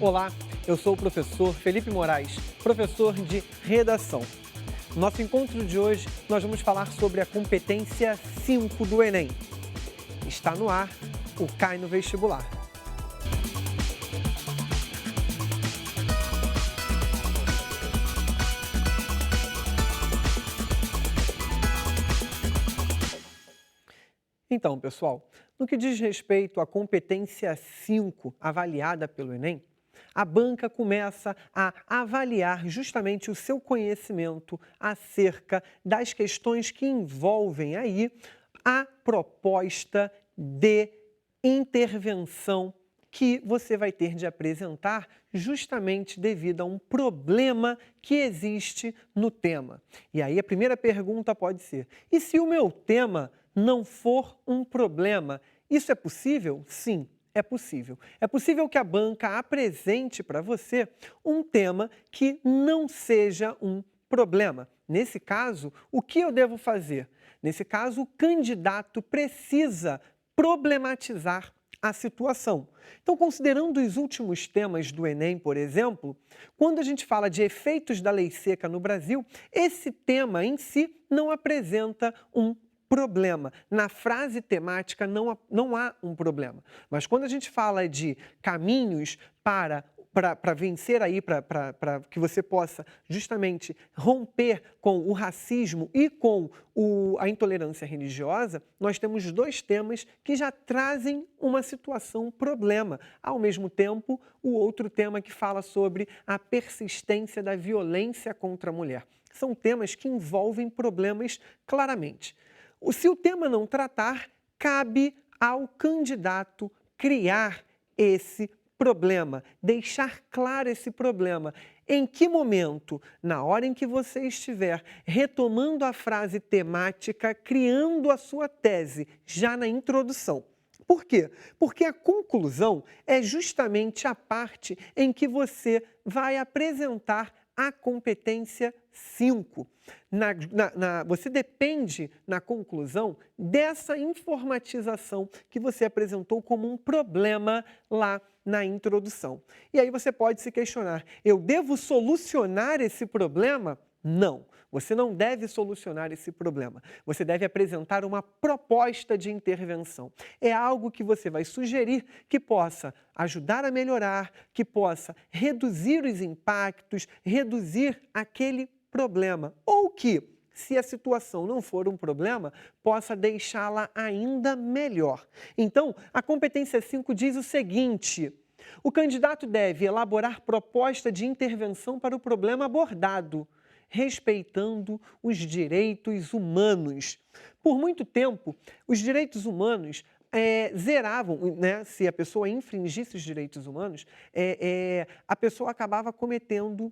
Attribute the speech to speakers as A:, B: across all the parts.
A: Olá, eu sou o professor Felipe Moraes, professor de redação. No nosso encontro de hoje, nós vamos falar sobre a competência 5 do Enem. Está no ar o Cai no Vestibular. Então, pessoal, no que diz respeito à competência 5 avaliada pelo Enem, a banca começa a avaliar justamente o seu conhecimento acerca das questões que envolvem aí a proposta de intervenção que você vai ter de apresentar justamente devido a um problema que existe no tema. E aí a primeira pergunta pode ser: e se o meu tema não for um problema, isso é possível? Sim, é possível. É possível que a banca apresente para você um tema que não seja um problema. Nesse caso, o que eu devo fazer? Nesse caso, o candidato precisa problematizar a situação. Então, considerando os últimos temas do Enem, por exemplo, quando a gente fala de efeitos da lei seca no Brasil, esse tema em si não apresenta um problema. Na frase temática não há um problema. Mas quando a gente fala de caminhos para vencer aí, para que você possa justamente romper com o racismo e com a intolerância religiosa, nós temos dois temas que já trazem uma situação problema. Ao mesmo tempo, o outro tema que fala sobre a persistência da violência contra a mulher. São temas que envolvem problemas claramente. Se o tema não tratar, cabe ao candidato criar esse problema, deixar claro esse problema. Em que momento? Na hora em que você estiver retomando a frase temática, criando a sua tese, já na introdução. Por quê? Porque a conclusão é justamente a parte em que você vai apresentar a competência 5. Você depende, na conclusão, dessa informatização que você apresentou como um problema lá na introdução. E aí você pode se questionar: eu devo solucionar esse problema? Não, você não deve solucionar esse problema. Você deve apresentar uma proposta de intervenção. É algo que você vai sugerir que possa ajudar a melhorar, que possa reduzir os impactos, reduzir aquele problema. Ou que, se a situação não for um problema, possa deixá-la ainda melhor. Então, a competência 5 diz o seguinte: o candidato deve elaborar proposta de intervenção para o problema abordado, respeitando os direitos humanos. Por muito tempo, os direitos humanos zeravam, né? Se a pessoa infringisse os direitos humanos, a pessoa acabava cometendo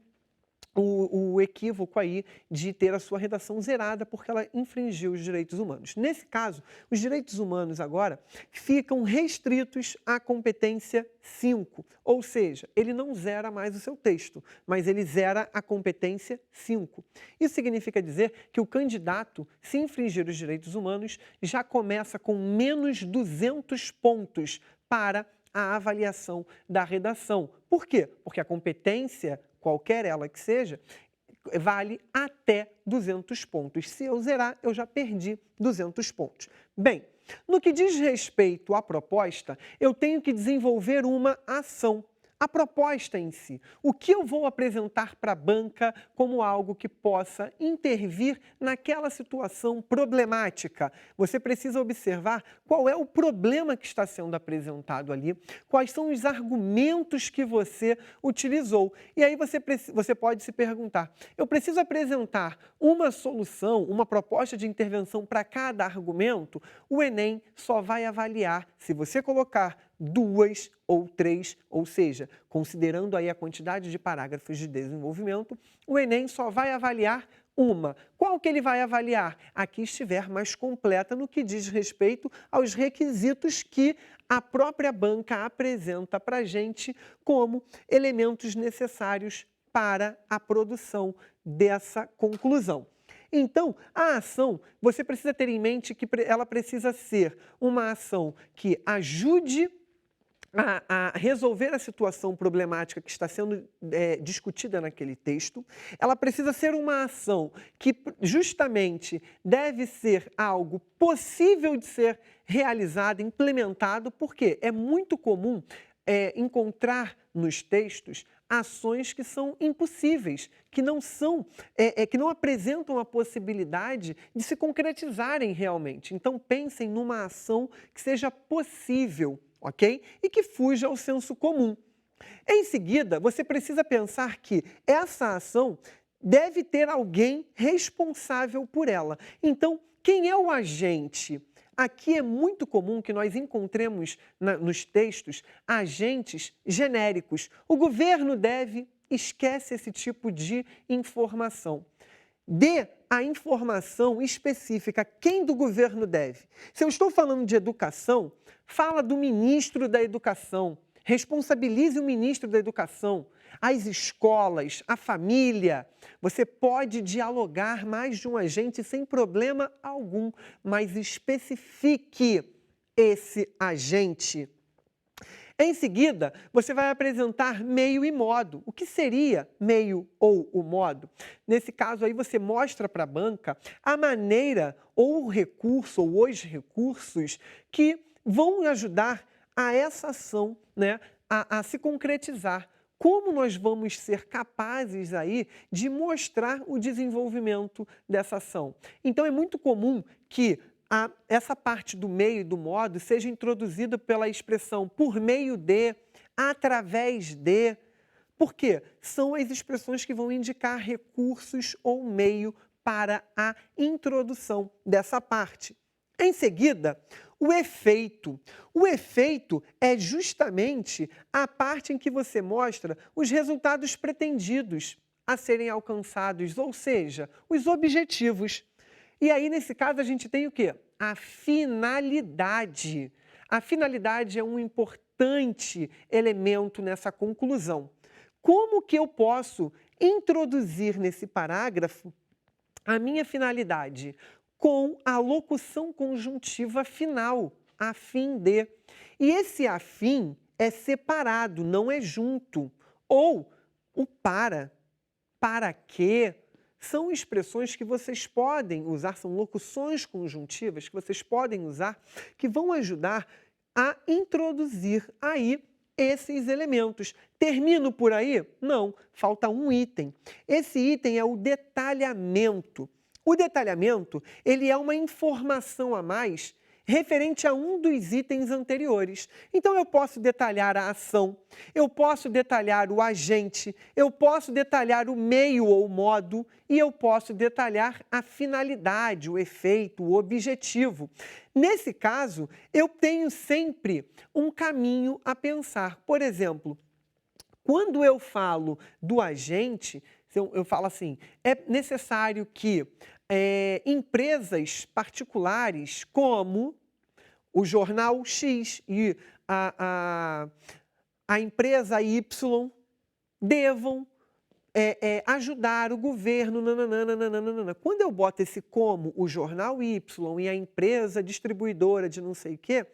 A: o equívoco aí de ter a sua redação zerada porque ela infringiu os direitos humanos. Nesse caso, os direitos humanos agora ficam restritos à competência 5, ou seja, ele não zera mais o seu texto, mas ele zera a competência 5. Isso significa dizer que o candidato, se infringir os direitos humanos, já começa com menos 200 pontos para a avaliação da redação. Por quê? Porque a competência, qualquer ela que seja, vale até 200 pontos. Se eu zerar, eu já perdi 200 pontos. Bem, no que diz respeito à proposta, eu tenho que desenvolver uma ação. A proposta em si, o que eu vou apresentar para a banca como algo que possa intervir naquela situação problemática? Você precisa observar qual é o problema que está sendo apresentado ali, quais são os argumentos que você utilizou. E aí você pode se perguntar: eu preciso apresentar uma solução, uma proposta de intervenção para cada argumento? O Enem só vai avaliar se você colocar 2 ou 3, ou seja, considerando aí a quantidade de parágrafos de desenvolvimento, o Enem só vai avaliar uma. Qual que ele vai avaliar? A que estiver mais completa no que diz respeito aos requisitos que a própria banca apresenta para a gente como elementos necessários para a produção dessa conclusão. Então, a ação, você precisa ter em mente que ela precisa ser uma ação que ajude a resolver a situação problemática que está sendo discutida naquele texto, ela precisa ser uma ação que justamente deve ser algo possível de ser realizado, implementado, porque é muito comum encontrar nos textos ações que são impossíveis, que não são, que não apresentam a possibilidade de se concretizarem realmente. Então pensem numa ação que seja possível, ok? E que fuja ao senso comum. Em seguida, você precisa pensar que essa ação deve ter alguém responsável por ela. Então, quem é o agente? Aqui é muito comum que nós encontremos nos textos agentes genéricos. O governo deve, esquece esse tipo de informação. Dê a informação específica. Quem do governo deve? Se eu estou falando de educação, fala do ministro da Educação. Responsabilize o ministro da Educação, as escolas, a família. Você pode dialogar mais de um agente sem problema algum, mas especifique esse agente. Em seguida, você vai apresentar meio e modo. O que seria meio ou o modo? Nesse caso aí, você mostra para a banca a maneira ou o recurso ou os recursos que vão ajudar a essa ação, né, a se concretizar. Como nós vamos ser capazes aí de mostrar o desenvolvimento dessa ação? Então, é muito comum que essa parte do meio e do modo seja introduzida pela expressão por meio de, através de. Por quê? São as expressões que vão indicar recursos ou meio para a introdução dessa parte. Em seguida, o efeito. O efeito é justamente a parte em que você mostra os resultados pretendidos a serem alcançados, ou seja, os objetivos. E aí, nesse caso, a gente tem o quê? A finalidade. A finalidade é um importante elemento nessa conclusão. Como que eu posso introduzir nesse parágrafo a minha finalidade? Com a locução conjuntiva final, a fim de. E esse a fim é separado, não é junto. Ou o para que, são expressões que vocês podem usar, são locuções conjuntivas que vocês podem usar, que vão ajudar a introduzir aí esses elementos. Termino por aí? Não, falta um item. Esse item é o detalhamento. O detalhamento, ele é uma informação a mais referente a um dos itens anteriores. Então, eu posso detalhar a ação, eu posso detalhar o agente, eu posso detalhar o meio ou modo e eu posso detalhar a finalidade, o efeito, o objetivo. Nesse caso, eu tenho sempre um caminho a pensar. Por exemplo, quando eu falo do agente, eu falo assim, é necessário que empresas particulares como o jornal X e a empresa Y devam ajudar o governo, nananana. Quando eu boto esse como o jornal Y e a empresa distribuidora de não sei o quê,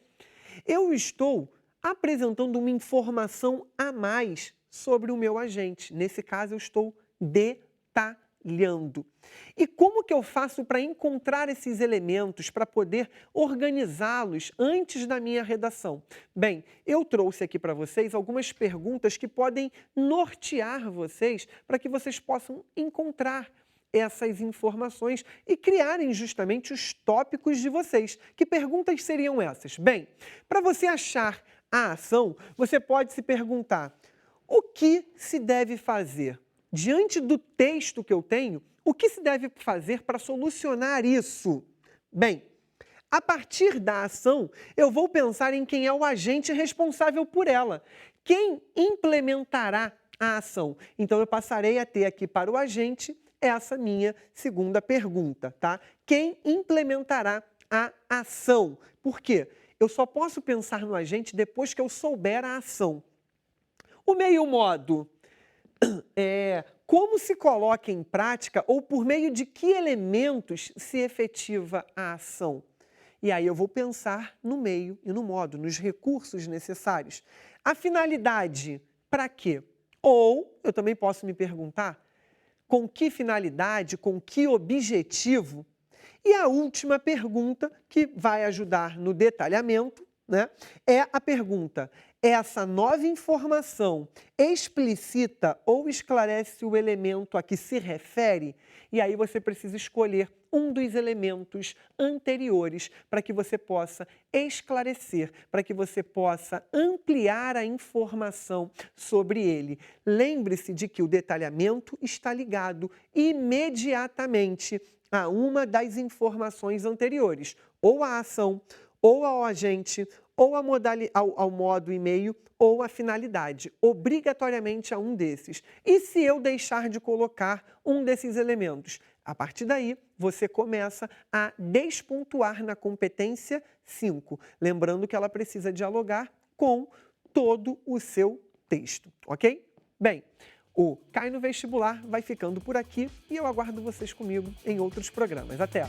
A: eu estou apresentando uma informação a mais sobre o meu agente. Nesse caso, eu estou detalhando. E como que eu faço para encontrar esses elementos, para poder organizá-los antes da minha redação? Bem, eu trouxe aqui para vocês algumas perguntas que podem nortear vocês para que vocês possam encontrar essas informações e criarem justamente os tópicos de vocês. Que perguntas seriam essas? Bem, para você achar a ação, você pode se perguntar: o que se deve fazer? Diante do texto que eu tenho, o que se deve fazer para solucionar isso? Bem, a partir da ação, eu vou pensar em quem é o agente responsável por ela. Quem implementará a ação? Então, eu passarei a ter aqui para o agente essa minha segunda pergunta, tá? Quem implementará a ação? Por quê? Eu só posso pensar no agente depois que eu souber a ação. O meio modo é como se coloca em prática ou por meio de que elementos se efetiva a ação. E aí eu vou pensar no meio e no modo, nos recursos necessários. A finalidade, para quê? Ou eu também posso me perguntar com que finalidade, com que objetivo? E a última pergunta, que vai ajudar no detalhamento, né, é a pergunta: essa nova informação explicita ou esclarece o elemento a que se refere? E aí você precisa escolher um dos elementos anteriores para que você possa esclarecer, para que você possa ampliar a informação sobre ele. Lembre-se de que o detalhamento está ligado imediatamente a uma das informações anteriores, ou a ação, ou ao agente, ou ao modo e-mail, ou à finalidade, obrigatoriamente a um desses. E se eu deixar de colocar um desses elementos? A partir daí, você começa a despontuar na competência 5, lembrando que ela precisa dialogar com todo o seu texto, ok? Bem, o Cai no Vestibular vai ficando por aqui e eu aguardo vocês comigo em outros programas. Até!